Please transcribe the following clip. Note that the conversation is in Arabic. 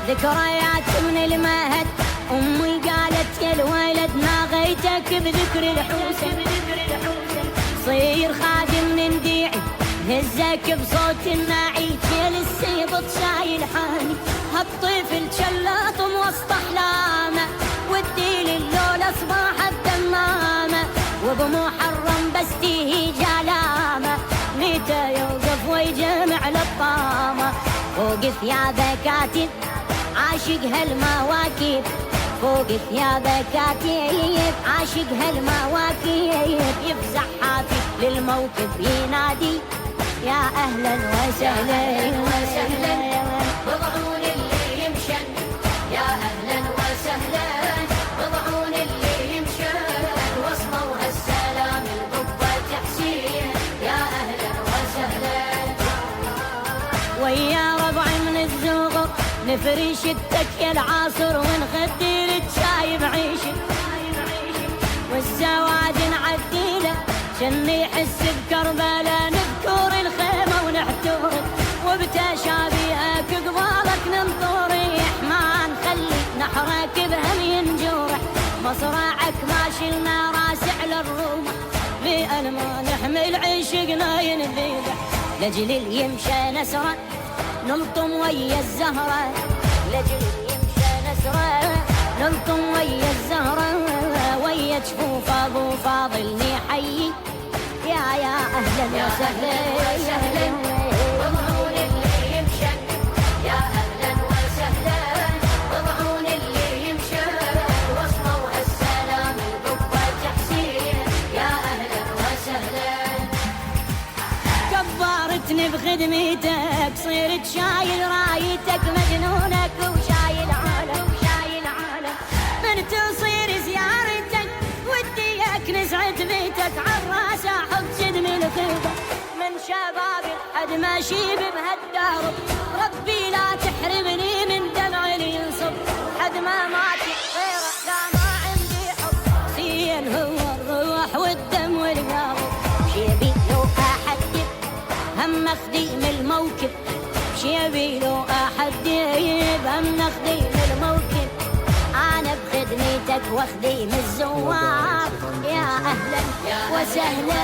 ذكريات من المهد. أمي قالت يا الولد ناغيتك بذكر الحوسن، صير خادم من ديعي هزك بصوت الناعي، شيل السيبط شايل حاني، هالطفل شلاط وسط احلامه، ودي اللولة صباح الدمامه، وبمحرم بس تيجي جلامه، متى يوقف ويجمع للطامه، فوق ثيابه كاتب عاشق هالمواكب، فوق ثيابه كاتب عاشق هالمواكب، يفزع حافي للموكب ينادي يا أهلا وسهلا وسهلا بضعون اللي يمشن، يا أهلا وسهلا بضعون اللي يمشن، وصلوا هالسلام القبة تحسين، يا أهلا وسهلا. ويا ربعي من الزغر نفرش التكية العاصر ونخدر الشاي بعيشك، والزواج نعديله شن يحس بكربلاء، نذكر الخيمة ونحتور وبتشابيهك قبالك ننطر، ما نخلي نحرك بهم ينجرح، مصرعك ما شلنا راس على الرمح، لأن ما نحمل عشقنا ينذبح، لجل اليمشى نسرة نلطم ويا الزهرة، لجل اليمشى نسرة نلطم ويا الزهرة، ويا جفوف أبو فاضل نحيي يا أهلا وسهلا وسهلا بضعون اللي يمشن، يا أهلا وسهلا بضعون اللي يمشن، وصلوا هالسلام القبة تحسين، يا أهلا وسهلا. كبرتني بخدمتك صرت شايل رايتك، مجنونك وشايل عالم وشايل عالم، من تصير زيارتك وديك نزعت بيتك، عالراس احط جدم الخيبة من شبابي حد ما شيب بهالدار، ربي لا تحرمني من دمع اللي ينصب، حد ما ماتي غيره لا ما عندي حب، زين هو الروح والدم والقلب، شيبي لو احدد هم خديم الموكب، شيبي لو احدد هم خديم الموكب، أنا بخدمتك وخديم الزوار، يا أهلا وسهلا.